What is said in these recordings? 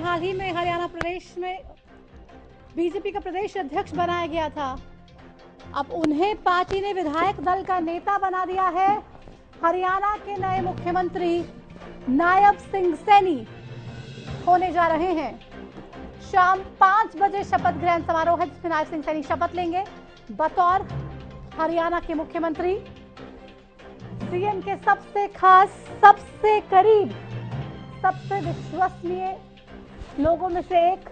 हाल ही में हरियाणा प्रदेश में बीजेपी का प्रदेश अध्यक्ष बनाया गया था। अब उन्हें पार्टी ने विधायक दल का नेता बना दिया है। हरियाणा के नए मुख्यमंत्री नायब सिंह सैनी होने जा रहे हैं। शाम 5 बजे शपथ ग्रहण समारोह है जिसमें नायब सिंह सैनी शपथ लेंगे बतौर हरियाणा के मुख्यमंत्री। सीएम के सबसे खास, सबसे करीब, सबसे विश्वसनीय लोगों में से एक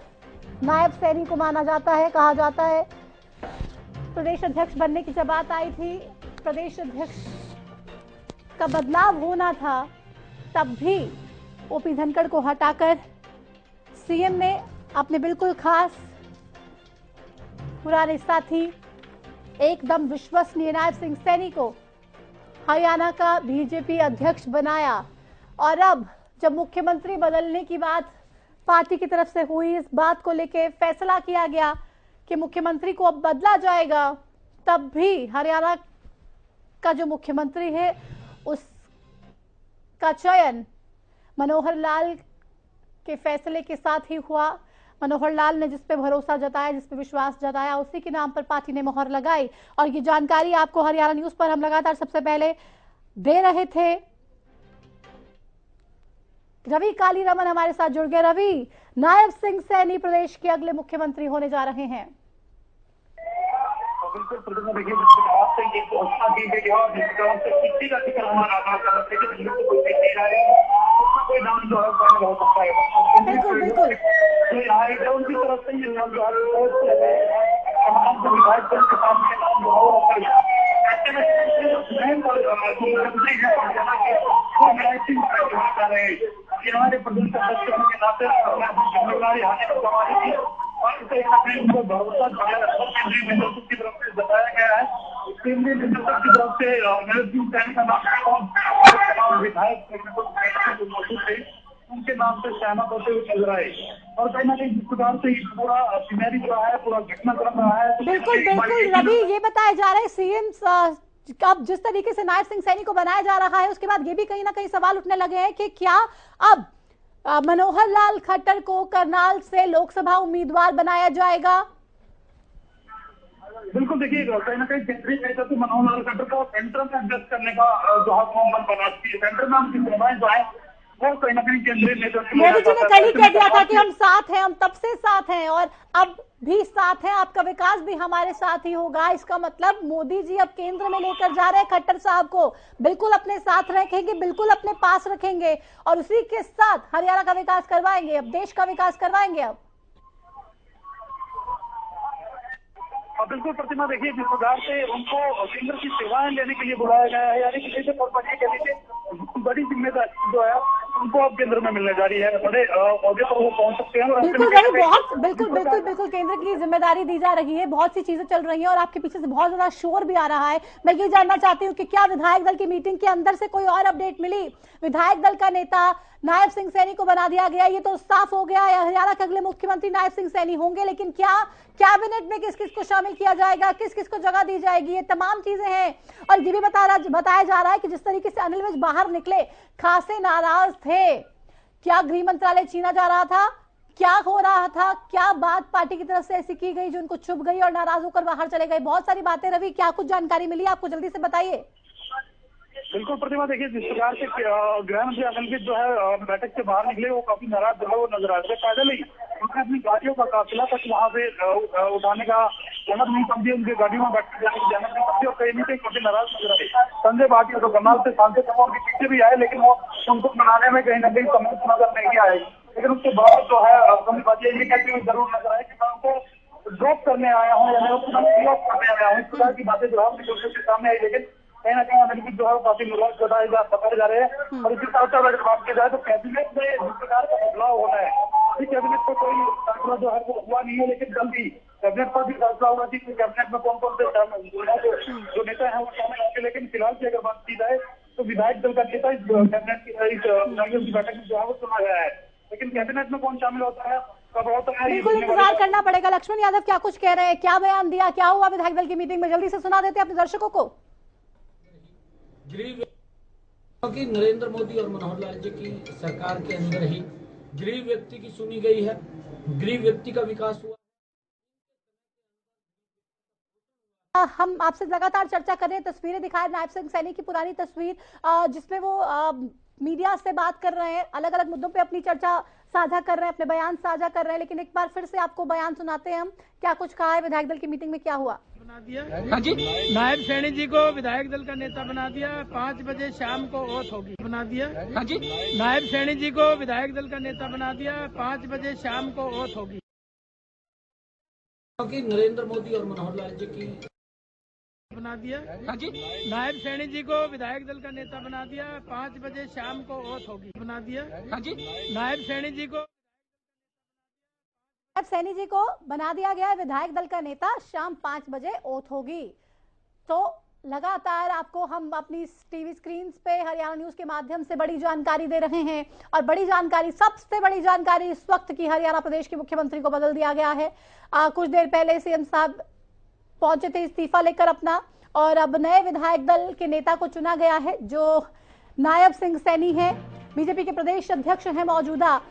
नायब सैनी को माना जाता है। कहा जाता है प्रदेश अध्यक्ष बनने की जब बात आई थी, प्रदेश अध्यक्ष का बदलाव होना था, तब भी ओपी धनखड़ को हटाकर सीएम ने अपने बिल्कुल खास पुराने साथी, एकदम विश्वसनीय नायब सिंह सैनी को हरियाणा का बीजेपी अध्यक्ष बनाया। और अब जब मुख्यमंत्री बदलने की बात पार्टी की तरफ से हुई, इस बात को लेकर फैसला किया गया कि मुख्यमंत्री को अब बदला जाएगा, तब भी हरियाणा का जो मुख्यमंत्री है उसका चयन मनोहर लाल के फैसले के साथ ही हुआ। मनोहर लाल ने जिस पे भरोसा जताया, जिस पे विश्वास जताया, उसी के नाम पर पार्टी ने मोहर लगाई। और ये जानकारी आपको हरियाणा न्यूज पर हम लगातार सबसे पहले दे रहे थे। रवि कालीरमन हमारे साथ जुड़ गए। रवि, नायब सिंह सैनी प्रदेश के अगले मुख्यमंत्री होने जा रहे हैं। बिल्कुल प्रतिमा, देखिए से ये घोषणा की गई है और किसी का जिक्र हमारा कोई नाम जो है हो सकता है। बिल्कुल बिल्कुल तो यहाँ उनकी तरफ से ये नाम जो है तमाम जो विधायक दल के सामने नाम जो है ऐसे में मुख्यमंत्री है वो नायब सिंह जा रहे हैं। ये हमारे प्रदेश अध्यक्ष होने के नाते जिम्मेदारी हासिल करवानी थी और कहीं ना कहीं उनको भरोसा केंद्रीय नेतृत्व की तरफ से बताया गया है। केंद्रीय नेतृत्व की तरफ से नायब सिंह सैनी का नाम तमाम विधायक जो मौजूद थे उनके नाम से सहमत होते हुए चल रहा है। और कहीं ना कहीं जिस प्रकार से पूरा सिनेरी जो है, पूरा घटनाक्रम रहा है। बिल्कुल बिल्कुल रवि, ये बताया जा रहा है सीएम अब जिस तरीके से नायब सिंह सैनी को बनाया जा रहा है, उसके बाद ये भी कहीं ना कहीं सवाल उठने लगे हैं कि क्या अब मनोहर लाल खट्टर को करनाल से लोकसभा उम्मीदवार बनाया जाएगा। बिल्कुल, देखिए कहीं ना कहीं केंद्रीय नेतृत्व मनोहर लाल खट्टर को सेंटर में एडजस्ट करने का जो है मोहम्मद बनाती है। सेंटर में उनकी सेवाएं जो है वो कहीं ना कहीं केंद्रीय नेतृत्व मोदी जी ने कल ही कह दिया था कि हम साथ हैं, हम तब से साथ हैं और अब भी साथ हैं, आपका विकास भी हमारे साथ ही होगा। इसका मतलब मोदी जी अब केंद्र में लेकर जा रहे हैं खट्टर साहब को, बिल्कुल अपने साथ रखेंगे, बिल्कुल अपने पास रखेंगे और उसी के साथ हरियाणा का विकास करवाएंगे, अब देश का विकास करवाएंगे। अब बिल्कुल प्रतिमा, देखिए जिस प्रकार से उनको केंद्र की सेवाएं लेने के लिए बुलाया गया है, यानी कि जैसे बड़ी जिम्मेदारी जो है उनको अब केंद्र में मिलने जा रही है। बड़े औहदे पर वो पहुंच सकते हैं। बिल्कुल रवि, बहुत बिल्कुल केंद्र की जिम्मेदारी दी जा रही है, बहुत सी चीजें चल रही हैं और आपके पीछे से बहुत ज्यादा शोर भी आ रहा है। मैं ये जानना चाहती हूँ कि क्या विधायक दल की मीटिंग के अंदर से कोई और अपडेट मिली? विधायक दल का नेता नायब सिंह सैनी को बना दिया गया, ये तो साफ हो गया है हरियाणा के अगले मुख्यमंत्री नायब सिंह सैनी होंगे, लेकिन क्या कैबिनेट में किस किस को शामिल किया जाएगा, किस किस को जगह दी जाएगी, ये तमाम चीजें हैं। और ये भी बताया जा रहा है कि जिस तरीके से अनिल विज बाहर निकले, खासे नाराज थे, क्या गृह मंत्रालय छीना जा रहा था, क्या हो रहा था, क्या बात पार्टी की तरफ से ऐसी की गई जो उनको चुभ गई और नाराज होकर बाहर चले गए? बहुत सारी बातें रवि, क्या कुछ जानकारी मिली आपको, जल्दी से बताइए। बिल्कुल प्रतिमा, देखिए जिस प्रकार से गृह मंत्री अनिल विज जो है बैठक से बाहर निकले, वो काफी नाराज जो है वो नजर आ रहे थे। पैदल ही उन्होंने अपनी गाड़ियों का काफिला तक वहाँ से उठाने का जहमत नहीं समझी, उनकी गाड़ियों में बैठ जाने की जहमत नहीं समझी और कहीं नहीं कहीं काफी नाराज नजर आए। संजय भाटिया तो करनाल से सांसद उनके पीछे भी आए, लेकिन वो उनको मनाने में कहीं ना कहीं समर्थ नजर नहीं आए। लेकिन उसके बाद जो है संजय भाटिया ये कहते हुए जरूर नजर आए कि मैं उनको ड्रॉप करने आया हूँ या मैं उसको ब्लॉक करने आया हूँ। इस प्रकार की बातें जो है उनके सामने आई, लेकिन कहीं ना कहीं अनिल विज जो है काफी निराश बताए जा रहे हैं। और इसी साथ अगर बात की जाए तो कैबिनेट में जिस प्रकार का बदलाव होना है, अभी कैबिनेट पर कोई फैसला जो है वो हुआ नहीं है, लेकिन जल्दी कैबिनेट पर भी फैसला होगा कि कैबिनेट में कौन कौन से जो नेता है वो शामिल होंगे। लेकिन फिलहाल की अगर बात की जाए तो विधायक दल का नेता इस कैबिनेट की बैठक में जो है वो चुना गया है, लेकिन कैबिनेट में कौन शामिल होता है कब होता है बिल्कुल इंतजार करना पड़ेगा। लक्ष्मण यादव क्या कुछ कह रहे हैं, क्या बयान दिया, क्या हुआ विधायक दल की मीटिंग में, जल्दी से सुना देते हैं अपने दर्शकों को। कि नरेंद्र मोदी और मनोहर लाल जी की सरकार के अंदर ही गरीब व्यक्ति की सुनी गई है, गरीब व्यक्ति का विकास हुआ। हम आपसे लगातार चर्चा कर रहे हैं, तस्वीरें दिखाए नायब सिंह सैनी की पुरानी तस्वीर, जिसमें वो मीडिया से बात कर रहे हैं, अलग अलग मुद्दों पे अपनी चर्चा साझा कर रहे हैं, अपने बयान साझा कर रहे हैं। लेकिन एक बार फिर से आपको बयान सुनाते हैं हम, क्या कुछ कहा है, विधायक दल की मीटिंग में क्या हुआ। बना दिया। हाँ जी, नायब सैनी जी को विधायक दल का नेता बना दिया। 5 बजे शाम को ओथ होगी। बना दिया। हाँ जी, नायब सैनी जी को विधायक दल का नेता बना दिया। 5 बजे शाम को ओथ होगी। नरेंद्र मोदी और मनोहर लाल जी की बना दिया। हाँ जी, नायब सैनी जी को विधायक दल का नेता बना दिया। 5 बजे शाम को ओथ होगी। बना दिया। हाँ जी, नायब सैनी जी को सैनी जी को बना दिया गया विधायक दल का नेता, शाम 5 बजे ओथ होगी। तो लगातार आपको हम अपनी टीवी स्क्रीन पे हरियाणा न्यूज के माध्यम से बड़ी जानकारी दे रहे हैं, और बड़ी जानकारी, सबसे बड़ी जानकारी इस वक्त की, हरियाणा प्रदेश के मुख्यमंत्री को बदल दिया गया है। कुछ देर पहले सीएम साहब पहुंचे थे इस्तीफा लेकर अपना, और अब नए विधायक दल के नेता को चुना गया है, जो नायब सिंह सैनी है, बीजेपी के प्रदेश अध्यक्ष हैं मौजूदा।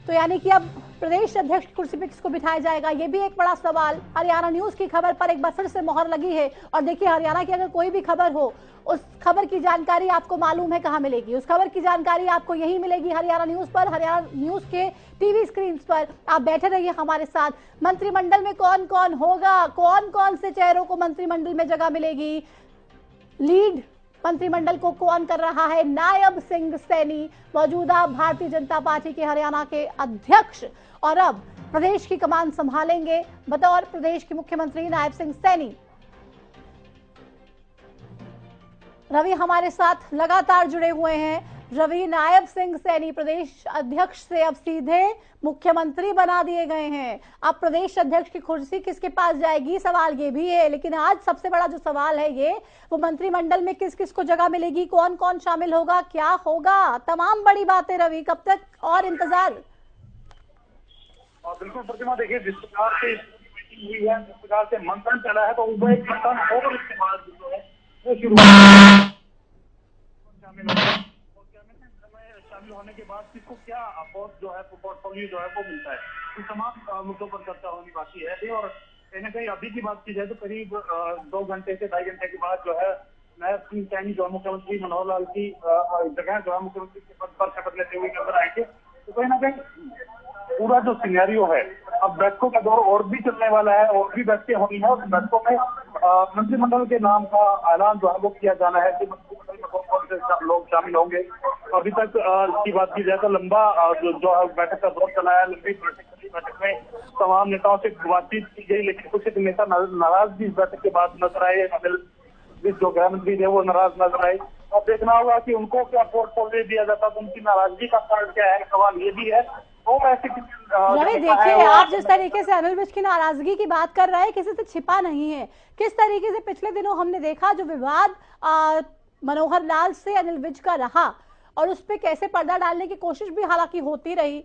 तो यानी कि अब प्रदेश अध्यक्ष की कुर्सी पर किसको बिठाया जाएगा, ये भी एक बड़ा सवाल। हरियाणा न्यूज की खबर पर एक बार फिर से मोहर लगी है। और देखिए, हरियाणा की अगर कोई भी खबर हो, उस खबर की जानकारी आपको मालूम है कहां मिलेगी। उस खबर की जानकारी आपको यही मिलेगी, हरियाणा न्यूज पर, हरियाणा न्यूज के टीवी स्क्रीन पर। आप बैठे रहिए हमारे साथ। मंत्रिमंडल में कौन कौन होगा, कौन कौन से चेहरों को मंत्रिमंडल में जगह मिलेगी, लीड मंत्रिमंडल को कौन कर रहा है, नायब सिंह सैनी, मौजूदा भारतीय जनता पार्टी के हरियाणा के अध्यक्ष, और अब प्रदेश की कमान संभालेंगे बतौर प्रदेश के मुख्यमंत्री नायब सिंह सैनी। रवि हमारे साथ लगातार जुड़े हुए हैं। रवि, नायब सिंह सैनी प्रदेश अध्यक्ष से अब सीधे मुख्यमंत्री बना दिए गए हैं। अब प्रदेश अध्यक्ष की कुर्सी किसके पास जाएगी, सवाल ये भी है। लेकिन आज सबसे बड़ा जो सवाल है ये, वो मंत्रिमंडल में किस किस को जगह मिलेगी, कौन कौन शामिल होगा, क्या होगा, तमाम बड़ी बातें। रवि, कब तक और इंतजार। बिल्कुल प्रतिमा, देखिए जिस प्रकार से मीटिंग हुई है, जिस प्रकार से मंथन चला है, तो वो एक मंथन और उसके बाद जो है वो शुरुआत शामिल होने के बाद किसको क्या पोस्ट जो है, पोर्टफोलियो जो है वो मिलता है, इन तमाम मुद्दों पर चर्चा होनी बाकी है। और कहीं ना कहीं अभी की बात की जाए तो करीब 2 घंटे से 2.5 घंटे के बाद जो है नायब सिंह सैनी जो मुख्यमंत्री मनोहर लाल की जगह जो है मुख्यमंत्री के पद पर शपथ लेते हुए नजर आएंगे। तो कहीं ना कहीं पूरा जो सिनेरियो है, अब बैठकों का दौर और भी चलने वाला है, और भी बैठकें होनी है। और बैठकों में मंत्रिमंडल के नाम का ऐलान जो है वो किया जाना है कि मंत्रिमंडल में कौन कौन से लोग शामिल होंगे। अभी तक की बात की जाए तो लंबा जो बैठक का दौर चला है, लंबी बैठक में तमाम नेताओं से बातचीत की गई, लेकिन कुछ एक नेता नाराज भी इस बैठक के बाद नजर आए। जो गृह मंत्री थे वो नाराज नजर आए। अब देखना होगा कि उनको क्या पोर्टफोलियो दिया जाता, तो उनकी नाराजगी का कारण क्या है, सवाल ये भी है। रवि, देखिए, आप जिस तरीके से अनिल विज की नाराजगी की बात कर रहे हैं, किसी से छिपा नहीं है। किस तरीके से पिछले दिनों हमने देखा जो विवाद मनोहर लाल से अनिल विज का रहा, और उस पर कैसे पर्दा डालने की कोशिश भी हालांकि होती रही।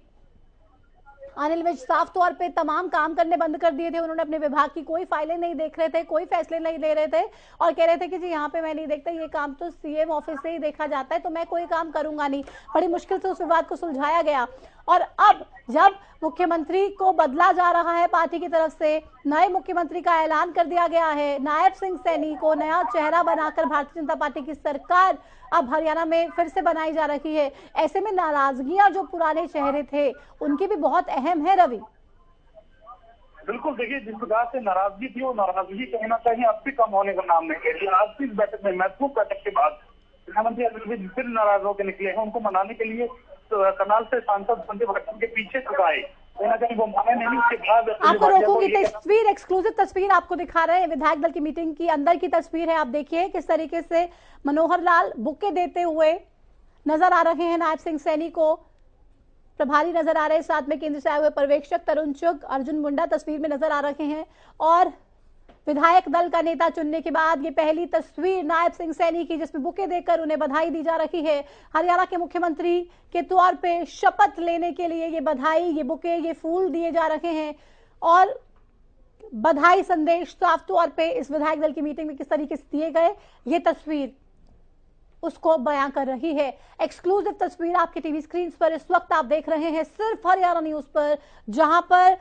अनिल विज साफ तौर पे तमाम काम करने बंद कर दिए थे। उन्होंने अपने विभाग की कोई फाइलें नहीं देख रहे थे, कोई फैसले नहीं ले रहे थे, और कह रहे थे कि जी यहाँ पे मैं नहीं देखता, ये काम तो सीएम ऑफिस से ही देखा जाता है, तो मैं कोई काम करूंगा नहीं। बड़ी मुश्किल से उस विवाद को सुलझाया गया। और अब जब मुख्यमंत्री को बदला जा रहा है पार्टी की तरफ से, नए मुख्यमंत्री का ऐलान कर दिया गया है, नायब सिंह सैनी को नया चेहरा बनाकर भारतीय जनता पार्टी की सरकार अब हरियाणा में फिर से बनाई जा रही है। ऐसे में नाराजगियां जो पुराने चेहरे थे उनकी भी बहुत अहम है। रवि, बिल्कुल, देखिए जिस प्रकार से नाराजगी थी, वो नाराजगी कहीं ना कहीं अब भी कम होने का नाम नहीं ले रही। आज की इस बैठक में, महत्वपूर्ण बैठक के बाद प्रधानमंत्री अनिल विज फिर नाराज होकर निकले हैं। उनको मनाने के लिए करनाल से सांसद संजय भट्टन के पीछे झुकाए, कहीं ना कहीं वो माने नहीं। उसके बाद आपको रोकूंगी, तस्वीर, एक्सक्लूसिव तस्वीर आपको दिखा रहे हैं, विधायक दल की मीटिंग की अंदर की तस्वीर है। आप देखिए किस तरीके से मनोहर लाल बुके देते हुए नजर आ रहे हैं, नायब सिंह सैनी को प्रभारी नजर आ रहे हैं, साथ में केंद्र से आए हुए पर्यवेक्षक तरुण चुग, अर्जुन मुंडा तस्वीर में नजर आ रहे हैं। और विधायक दल का नेता चुनने के बाद ये पहली तस्वीर नायब सिंह सैनी की, जिसमें बुके देकर उन्हें बधाई दी जा रही है। हरियाणा के मुख्यमंत्री के तौर पे शपथ लेने के लिए ये बधाई, ये बुके, ये फूल दिए जा रहे हैं। और बधाई संदेश साफ तौर पे इस विधायक दल की मीटिंग में किस तरीके से दिए गए, ये तस्वीर उसको बयां कर रही है। एक्सक्लूसिव तस्वीर आपकी टीवी स्क्रीन पर इस वक्त आप देख रहे हैं सिर्फ हरियाणा न्यूज पर, जहां पर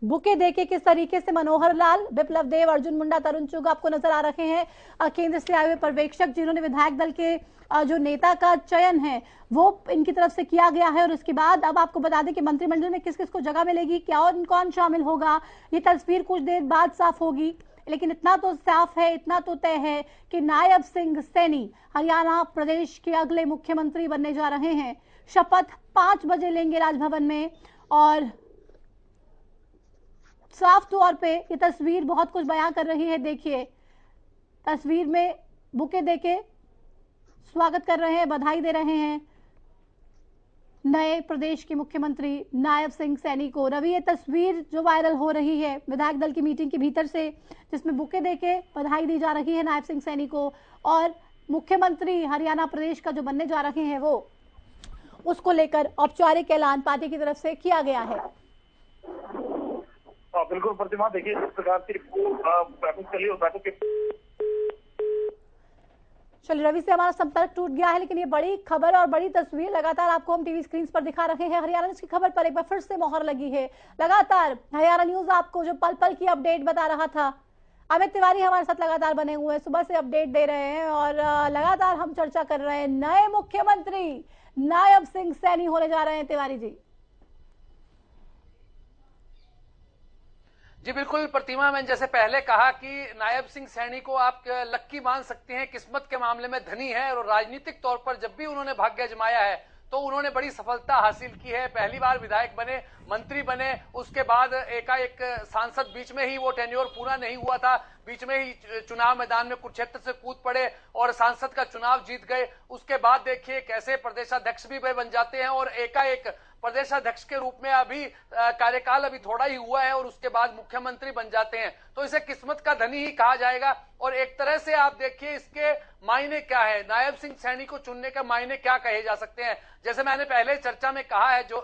बुके देके किस तरीके से मनोहर लाल, विप्लव देव, अर्जुन मुंडा, तरुण चुग आपको नजर आ रहे हैं केंद्र से आए हुए पर्यवेक्षक, जिन्होंने विधायक दल के जो नेता का चयन है वो इनकी तरफ से किया गया है। और उसके बाद अब आपको बता दें कि मंत्रिमंडल में किस किस को जगह मिलेगी, क्या और कौन शामिल होगा, ये तस्वीर कुछ देर बाद साफ होगी। लेकिन इतना तो साफ है, इतना तो तय है कि नायब सिंह सैनी हरियाणा प्रदेश के अगले मुख्यमंत्री बनने जा रहे हैं। शपथ 5 बजे लेंगे राजभवन में और साफ तौर पे ये तस्वीर बहुत कुछ बयां कर रही है। देखिए तस्वीर में बुके देके स्वागत कर रहे हैं, बधाई दे रहे हैं नए प्रदेश के मुख्यमंत्री नायब सिंह सैनी को। रवि, ये तस्वीर जो वायरल हो रही है विधायक दल की मीटिंग के भीतर से, जिसमें बुके देके बधाई दी जा रही है नायब सिंह सैनी को और मुख्यमंत्री हरियाणा प्रदेश का जो बनने जा रहे हैं वो, उसको लेकर औपचारिक ऐलान पार्टी की तरफ से किया गया है। बिल्कुल प्रतिमा, देखिए जिस प्रकार की बैठक चली और बैठक के चलिए रवि से हमारा संपर्क टूट गया है, लेकिन ये बड़ी खबर और बड़ी तस्वीर लगातार आपको हम टीवी स्क्रीन पर दिखा रहे हैं। हरियाणा न्यूज की खबर पर एक बार फिर से मोहर लगी है। लगातार हरियाणा न्यूज आपको जो पल पल की अपडेट बता रहा था, अमित तिवारी हमारे साथ लगातार बने हुए हैं, सुबह से अपडेट दे रहे हैं और लगातार हम चर्चा कर रहे हैं। नए मुख्यमंत्री नायब सिंह सैनी होने जा रहे हैं तिवारी जी। जी बिल्कुल प्रतिमा, मैंने जैसे पहले कहा कि नायब सिंह सैनी को आप लक्की मान सकते हैं, किस्मत के मामले में धनी है और राजनीतिक तौर पर जब भी उन्होंने भाग्य आजमाया है तो उन्होंने बड़ी सफलता हासिल की है। पहली बार विधायक बने, मंत्री बने, उसके बाद एकाएक सांसद, बीच में ही वो टेन्योर पूरा नहीं हुआ था, बीच में ही चुनाव मैदान में कुरुक्षेत्र से कूद पड़े और सांसद का चुनाव जीत गए। उसके बाद देखिए कैसे प्रदेशाध्यक्ष भी बन जाते हैं और एकाएक प्रदेशाध्यक्ष के रूप में अभी कार्यकाल अभी थोड़ा ही हुआ है और उसके बाद मुख्यमंत्री बन जाते हैं, तो इसे किस्मत का धनी ही कहा जाएगा। और एक तरह से आप देखिए इसके मायने क्या है, नायब सिंह सैनी को चुनने के मायने क्या कहे जा सकते हैं। जैसे मैंने पहले चर्चा में कहा है जो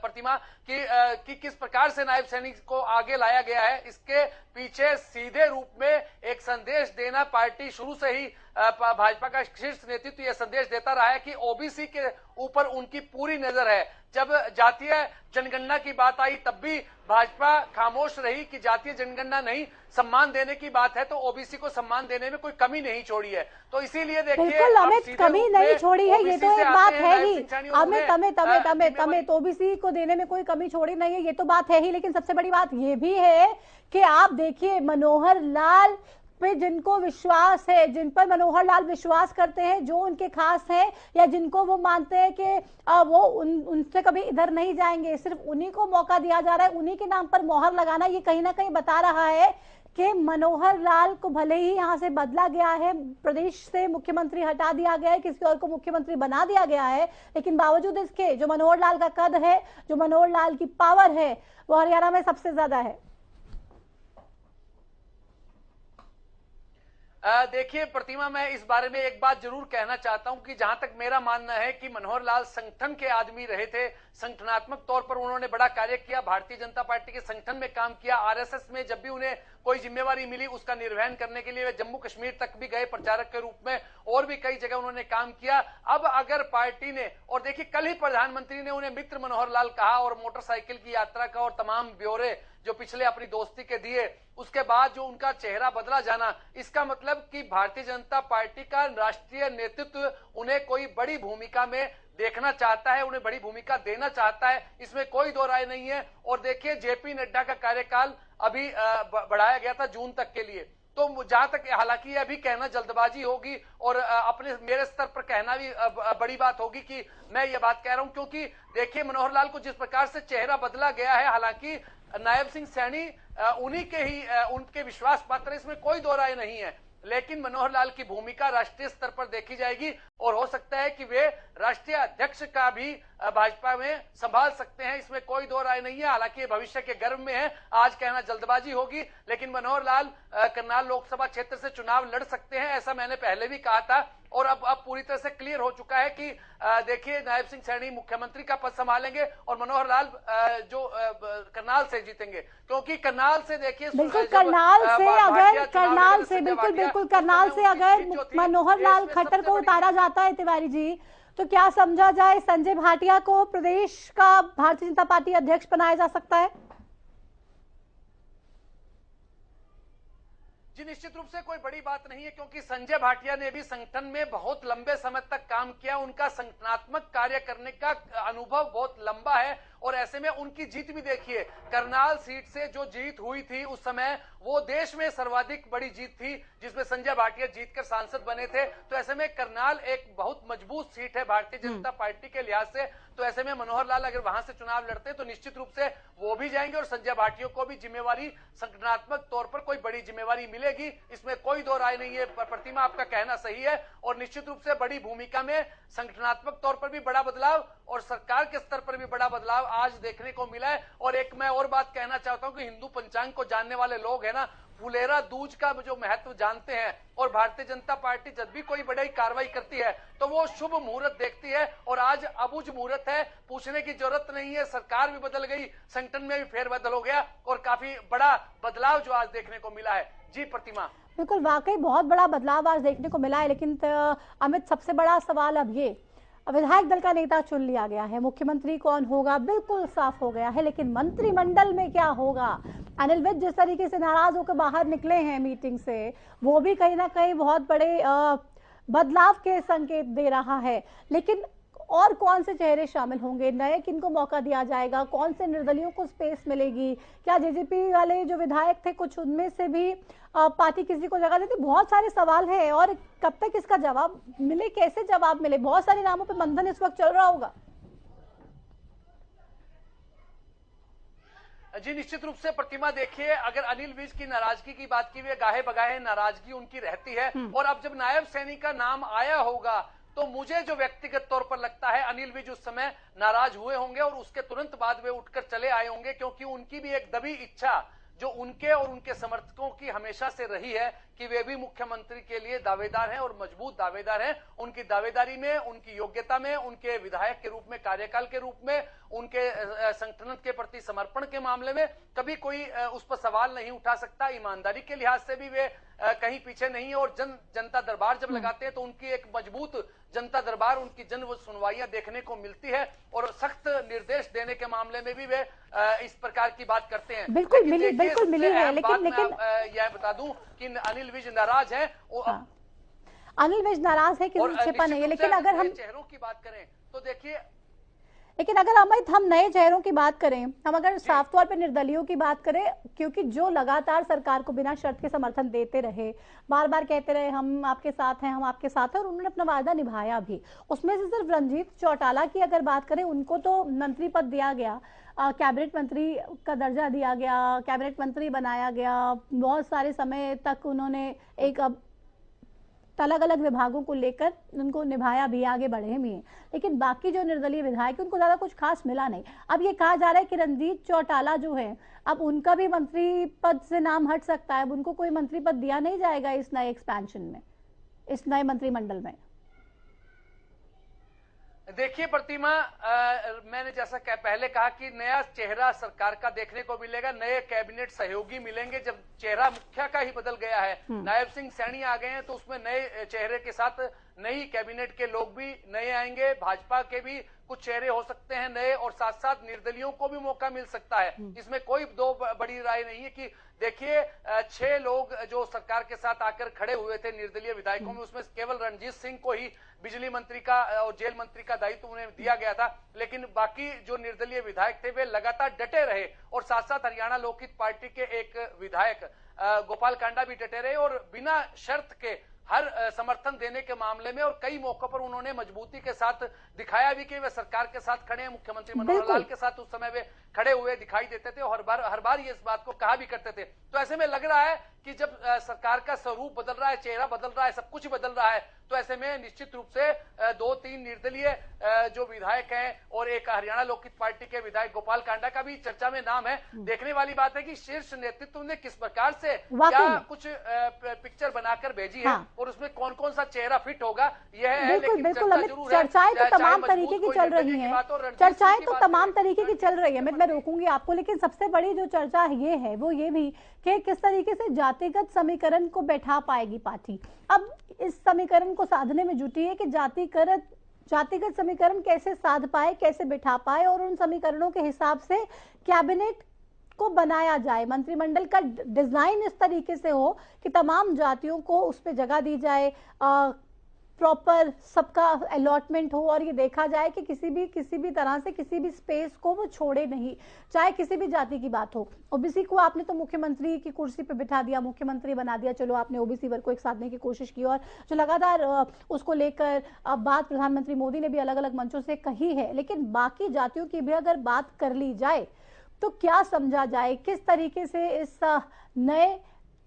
प्रतिमा कि किस प्रकार से नायब सैनी को आगे लाया गया है, इसके पीछे सीधे रूप में एक संदेश देना, पार्टी शुरू से ही भाजपा का शीर्ष नेतृत्व यह संदेश देता रहा है कि ओबीसी के ऊपर उनकी पूरी नजर है। जब जातीय जनगणना की बात आई तब भी भाजपा खामोश रही कि जातीय जनगणना नहीं, सम्मान देने की बात है तो ओबीसी को सम्मान देने में कोई कमी नहीं छोड़ी है। तो इसीलिए देखिए बिल्कुल अमित, कमी नहीं छोड़ी है, ये तो एक बात है ही अमित ओबीसी को देने में कोई कमी छोड़ी नहीं है, ये तो बात है ही। लेकिन सबसे बड़ी बात ये भी है कि आप देखिए मनोहर लाल पे जिनको विश्वास है, जिन पर मनोहर लाल विश्वास करते हैं, जो उनके खास हैं या जिनको वो मानते हैं कि वो उनसे कभी इधर नहीं जाएंगे, सिर्फ उन्हीं को मौका दिया जा रहा है, उन्हीं के नाम पर मोहर लगाना, ये कहीं ना कहीं बता रहा है कि मनोहर लाल को भले ही यहाँ से बदला गया है, प्रदेश से मुख्यमंत्री हटा दिया गया है, किसी और को मुख्यमंत्री बना दिया गया है, लेकिन बावजूद इसके जो मनोहर लाल का कद है, जो मनोहर लाल की पावर है, वो हरियाणा में सबसे ज्यादा है। देखिए प्रतिमा, मैं इस बारे में एक बात जरूर कहना चाहता हूं कि जहां तक मेरा मानना है कि मनोहर लाल संगठन के आदमी रहे थे, संगठनात्मक तौर पर उन्होंने बड़ा कार्य किया, भारतीय जनता पार्टी के संगठन में काम किया, आरएसएस में जब भी उन्हें कोई जिम्मेवारी मिली उसका निर्वहन करने के लिए वे जम्मू कश्मीर तक भी गए प्रचारक के रूप में, और भी कई जगह उन्होंने काम किया। अब अगर पार्टी ने, और देखिए कल ही प्रधानमंत्री ने उन्हें मित्र मनोहर लाल कहा और मोटरसाइकिल की यात्रा का और तमाम ब्यौरे जो पिछले अपनी दोस्ती के दिए, उसके बाद जो उनका चेहरा बदला जाना, इसका मतलब कि भारतीय जनता पार्टी का राष्ट्रीय नेतृत्व उन्हें कोई बड़ी भूमिका में देखना चाहता है, उन्हें बड़ी भूमिका देना चाहता है, इसमें कोई दो राय नहीं है। और देखिए जेपी नड्डा का कार्यकाल अभी बढ़ाया गया था जून तक के लिए, तो जहां तक, हालांकि यह भी कहना जल्दबाजी होगी और अपने मेरे स्तर पर कहना भी बड़ी बात होगी कि मैं ये बात कह रहा हूं, क्योंकि देखिए मनोहर लाल को जिस प्रकार से चेहरा बदला गया है, हालांकि नायब सिंह सैनी उन्हीं के ही उनके विश्वास पात्र, इसमें कोई दो राय नहीं है, लेकिन मनोहर लाल की भूमिका राष्ट्रीय स्तर पर देखी जाएगी और हो सकता है कि वे राष्ट्रीय अध्यक्ष का भी भाजपा में संभाल सकते हैं, इसमें कोई दो राय नहीं है। हालांकि भविष्य के गर्भ में है, आज कहना जल्दबाजी होगी, लेकिन मनोहर लाल करनाल लोकसभा क्षेत्र से चुनाव लड़ सकते हैं, ऐसा मैंने पहले भी कहा था। और अब पूरी तरह से क्लियर हो चुका है कि देखिए नायब सिंह सैनी मुख्यमंत्री का पद संभालेंगे और मनोहर लाल जो करनाल से जीतेंगे, क्योंकि करनाल से देखिए बिल्कुल करनाल से अगर मनोहर लाल खट्टर को उतारा जाता है तिवारी जी, तो क्या समझा जाए संजय भाटिया को प्रदेश का भारतीय जनता पार्टी अध्यक्ष बनाया जा सकता है? जी निश्चित रूप से कोई बड़ी बात नहीं है, क्योंकि संजय भाटिया ने भी संगठन में बहुत लंबे समय तक काम किया, उनका संगठनात्मक कार्य करने का अनुभव बहुत लंबा है। और ऐसे में उनकी जीत भी देखिए, करनाल सीट से जो जीत हुई थी उस समय वो देश में सर्वाधिक बड़ी जीत थी, जिसमें संजय भाटिया जीतकर सांसद बने थे। तो ऐसे में करनाल एक बहुत मजबूत सीट है भारतीय जनता पार्टी के लिहाज से। तो ऐसे में मनोहर लाल अगर वहां से चुनाव लड़ते हैं तो निश्चित रूप से वो भी जाएंगे और संजय भाटिया को भी जिम्मेवारी संगठनात्मक तौर पर कोई बड़ी जिम्मेवारी मिलेगी, इसमें कोई दो राय नहीं है। प्रतिमा आपका कहना सही है, और निश्चित रूप से बड़ी भूमिका में संगठनात्मक तौर पर भी बड़ा बदलाव और सरकार के स्तर पर भी बड़ा बदलाव आज देखने को मिला है। और एक मैं और बात कहना चाहता हूं कि हिंदू पंचांग को जानने वाले लोग है ना, फुलेरा दूज का जो महत्व जानते हैं, और भारतीय जनता पार्टी जब भी कोई बड़ी कार्रवाई करती है तो वो शुभ मुहूर्त देखती है, और आज अबुझ मुहूर्त है, पूछने की जरूरत नहीं है। सरकार भी बदल गई, संगठन में भी फेरबदल हो गया और काफी बड़ा बदलाव जो आज देखने को मिला है। जी प्रतिमा, बिल्कुल वाकई बहुत बड़ा बदलाव आज देखने को मिला है। लेकिन अमित, सबसे बड़ा सवाल अब ये, विधायक दल का नेता चुन लिया गया है, मुख्यमंत्री कौन होगा बिल्कुल साफ हो गया है, लेकिन मंत्रिमंडल में क्या होगा? अनिल विज जिस तरीके से नाराज होकर बाहर निकले हैं मीटिंग से, वो भी कहीं ना कहीं बहुत बड़े बदलाव के संकेत दे रहा है। लेकिन और कौन से चेहरे शामिल होंगे, नए किनको मौका दिया जाएगा, कौन से निर्दलियों को स्पेस मिलेगी? क्या जेजेपी वाले जो विधायक थे कुछ उनमें से भी पार्टी किसी को जगह देती? बहुत सारे सवाल हैं, और कब तक इसका जवाब मिले, कैसे जवाब मिले? बहुत सारे नामों पे मंथन इस वक्त चल रहा होगा। जी निश्चित रूप से प्रतिमा, देखिए अगर अनिल विज की नाराजगी की बात की, वे गाहे बगाहे नाराजगी उनकी रहती है, और अब जब नायब सैनी का नाम आया होगा तो मुझे जो व्यक्तिगत तौर पर लगता है अनिल विज उस समय नाराज हुए होंगे और उसके तुरंत बाद वे उठकर चले आए होंगे, क्योंकि उनकी भी एक दबी इच्छा जो उनके और उनके समर्थकों की हमेशा से रही है कि वे भी मुख्यमंत्री के लिए दावेदार हैं और मजबूत दावेदार हैं। उनकी दावेदारी में, उनकी योग्यता में, उनके विधायक के रूप में, कार्यकाल के रूप में, उनके संगठन के प्रति समर्पण के मामले में कभी कोई उस पर सवाल नहीं उठा सकता। ईमानदारी के लिहाज से भी वे कहीं पीछे नहीं है, और जनता दरबार जब लगाते हैं तो उनकी एक मजबूत जनता दरबार, उनकी जन सुनवाइयां देखने को मिलती है, और सख्त निर्देश देने के मामले में भी वे इस प्रकार की बात करते हैं। बिल्कुल मिली है, लेकिन यह बता दूं कि अनिल विज नाराज है। अनिल विज नाराज है, किसी छिपा नहीं है। लेकिन अगर हम चेहरों की बात करें तो देखिए, लेकिन अगर अमित हम नए चेहरों की बात करें, हम अगर साफ तौर पर निर्दलियों की बात करें, क्योंकि जो लगातार सरकार को बिना शर्त के समर्थन देते रहे, बार बार कहते रहे हम आपके साथ हैं, हम आपके साथ हैं, और उन्होंने अपना वादा निभाया भी। उसमें से सिर्फ रंजीत चौटाला की अगर बात करें, उनको तो मंत्री पद दिया गया, कैबिनेट मंत्री का दर्जा दिया गया, कैबिनेट मंत्री बनाया गया, बहुत सारे समय तक उन्होंने एक अलग अलग विभागों को लेकर उनको निभाया भी, आगे बढ़े भी हैं। लेकिन बाकी जो निर्दलीय विधायक उनको ज्यादा कुछ खास मिला नहीं। अब ये कहा जा रहा है कि रंजीत चौटाला जो है, अब उनका भी मंत्री पद से नाम हट सकता है, अब उनको कोई मंत्री पद दिया नहीं जाएगा इस नए एक्सपेंशन में, इस नए मंत्रिमंडल में। देखिए प्रतिमा, मैंने जैसा पहले कहा कि नया चेहरा सरकार का देखने को मिलेगा, नए कैबिनेट सहयोगी मिलेंगे। जब चेहरा मुखिया का ही बदल गया है, नायब सिंह सैनी आ गए हैं, तो उसमें नए चेहरे के साथ नई कैबिनेट के लोग भी नए आएंगे, भाजपा के भी कुछ चेहरे हो सकते हैं नए, और साथ साथ निर्दलियों को भी मौका मिल सकता है। इसमें कोई दो बड़ी राय नहीं है। कि देखिए 6 लोग जो सरकार के साथ आकर खड़े हुए थे निर्दलीय विधायकों में, उसमें केवल रणजीत सिंह को ही बिजली मंत्री का और जेल मंत्री का दायित्व उन्हें दिया गया था, लेकिन बाकी जो निर्दलीय विधायक थे वे लगातार डटे रहे, और साथ साथ हरियाणा लोकहित पार्टी के एक विधायक गोपाल कांडा भी डटे रहे, और बिना शर्त के हर समर्थन देने के मामले में, और कई मौकों पर उन्होंने मजबूती के साथ दिखाया भी कि वे सरकार के साथ खड़े हैं। मुख्यमंत्री मनोहर लाल के साथ उस समय वे खड़े हुए दिखाई देते थे, और हर बार ये इस बात को कहा भी करते थे। तो ऐसे में लग रहा है कि जब सरकार का स्वरूप बदल रहा है, चेहरा बदल रहा है, सब कुछ बदल रहा है, तो ऐसे में निश्चित रूप से 2-3 निर्दलीय जो विधायक हैं और एक हरियाणा लोकहित पार्टी के विधायक गोपाल कांडा का भी चर्चा में नाम है। देखने वाली बात है कि शीर्ष नेतृत्व ने किस प्रकार से क्या कुछ पिक्चर बनाकर भेजी है और उसमें कौन कौन सा चेहरा फिट होगा यह है। बिल्कुल बिल्कुल अमित, चर्चाएं तो तमाम तरीके की चल रही हैं, चर्चाएं तो तमाम तरीके की चल रही है। मैं रोकूंगी आपको, लेकिन सबसे बड़ी जो चर्चा ये है वो ये भी कि किस तरीके से जातिगत समीकरण को बैठा पाएगी पार्टी। अब इस समीकरण को साधने में जुटी है कि जातिगत समीकरण कैसे साध पाए, कैसे बिठा पाए और उन समीकरणों के हिसाब से कैबिनेट को बनाया जाए, मंत्रिमंडल का डिजाइन इस तरीके से हो कि तमाम जातियों को उस पर जगह दी जाए, प्रॉपर सबका अलॉटमेंट हो और ये देखा जाए कि किसी भी तरह से किसी भी स्पेस को वो छोड़े नहीं, चाहे किसी भी जाति की बात हो। ओबीसी को आपने तो मुख्यमंत्री की कुर्सी पे बिठा दिया, मुख्यमंत्री बना दिया, चलो आपने ओबीसी वर्ग को एक साधने की कोशिश की और जो लगातार उसको लेकर बात प्रधानमंत्री मोदी ने भी अलग अलग मंचों से कही है, लेकिन बाकी जातियों की भी अगर बात कर ली जाए तो क्या समझा जाए, किस तरीके से इस नए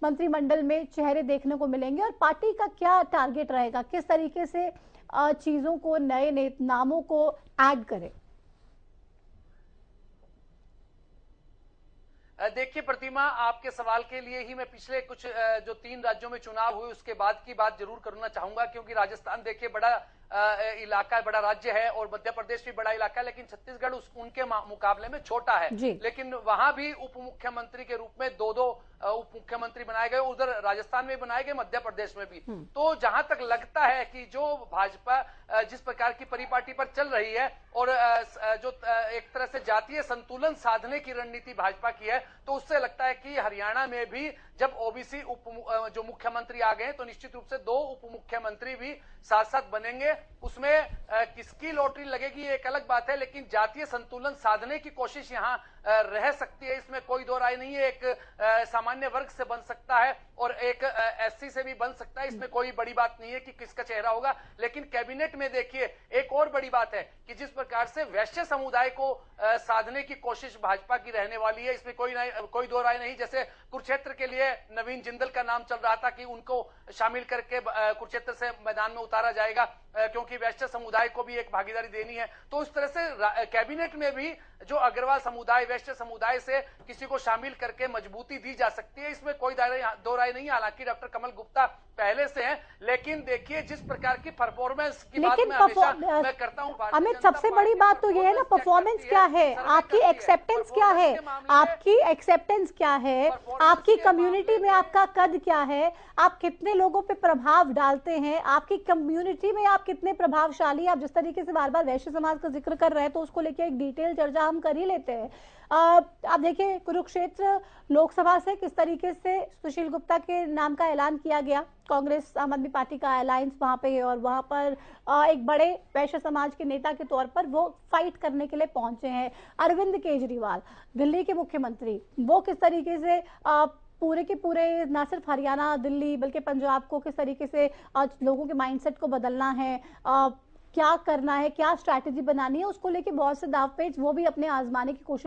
मंत्रिमंडल में चेहरे देखने को मिलेंगे और पार्टी का क्या टारगेट रहेगा, किस तरीके से चीजों को, नए नामों को ऐड करें। देखिए प्रतिमा, आपके सवाल के लिए ही मैं पिछले कुछ जो 3 राज्यों में चुनाव हुए उसके बाद की बात जरूर करना चाहूंगा, क्योंकि राजस्थान देखिए बड़ा इलाका है, बड़ा राज्य है और मध्य प्रदेश भी बड़ा इलाका है, लेकिन छत्तीसगढ़ उनके मुकाबले में छोटा है। लेकिन वहां भी उप मुख्यमंत्री के रूप में 2-2 उप मुख्यमंत्री बनाए गए, उधर राजस्थान में बनाए गए, मध्य प्रदेश में भी। तो जहां तक लगता है कि जो भाजपा जिस प्रकार की परिपाटी पर चल रही है और जो एक तरह से जातीय संतुलन साधने की रणनीति भाजपा की है, तो उससे लगता है कि हरियाणा में भी जब ओबीसी जो मुख्यमंत्री आ गए तो निश्चित रूप से 2 उप मुख्यमंत्री भी साथ साथ बनेंगे। उसमें किसकी लॉटरी लगेगी एक अलग बात है, लेकिन जातीय संतुलन साधने की कोशिश यहाँ रह सकती है, इसमें कोई दो राय नहीं है। एक सामान्य वर्ग से बन सकता है और एक एससी से भी बन सकता है, इसमें कोई बड़ी बात नहीं है कि किसका चेहरा होगा। लेकिन कैबिनेट में देखिए एक और बड़ी बात है कि जिस प्रकार से वैश्य समुदाय को साधने की कोशिश भाजपा की रहने वाली है, इसमें कोई दो राय नहीं। जैसे कुरुक्षेत्र के लिए नवीन जिंदल का नाम चल रहा था कि उनको शामिल करके कुरुक्षेत्र से मैदान में उतारा जाएगा, क्योंकि वैश्य समुदाय को भी एक भागीदारी देनी है। तो उस तरह से कैबिनेट में भी जो अग्रवाल समुदाय, वैश्य समुदाय से किसी को शामिल करके मजबूती दी जा सकती है, इसमें कोई दो राय नहीं। हालांकि डॉक्टर कमल गुप्ता पहले से हैं, लेकिन देखिए जिस प्रकार की परफॉर्मेंस की बात मैं करता हूं अमित, सबसे बड़ी बात तो ये है ना, परफॉर्मेंस क्या है, आपकी एक्सेप्टेंस क्या है, आपकी एक्सेप्टेंस क्या है, आपकी कम्युनिटी में आपका कद क्या है, आप कितने लोगों पे प्रभाव डालते हैं, आपकी कम्युनिटी में आप कितने प्रभावशाली। आप जिस तरीके से बार बार वैश्य समाज का जिक्र कर रहे हैं तो उसको लेकर एक डिटेल चर्चा हम कर ही लेते हैं। आप देखिए कुरुक्षेत्र लोकसभा से किस तरीके से सुशील गुप्ता के नाम का ऐलान किया गया, कांग्रेस आम आदमी पार्टी का अलायंस वहां पे है और वहां पर एक बड़े वैश्य समाज के नेता के तौर पर वो फाइट करने के लिए पहुंचे हैं। अरविंद केजरीवाल दिल्ली के मुख्यमंत्री, वो किस तरीके से पूरे के पूरे ना सिर्फ हरियाणा, दिल्ली बल्कि पंजाब को किस तरीके से लोगों के माइंडसेट को बदलना है, क्या करना है, क्या स्ट्रैटेजी बनानी है, उसको लेके बहुत से दाव पेच वो भी अपने आजमाने की कोशिश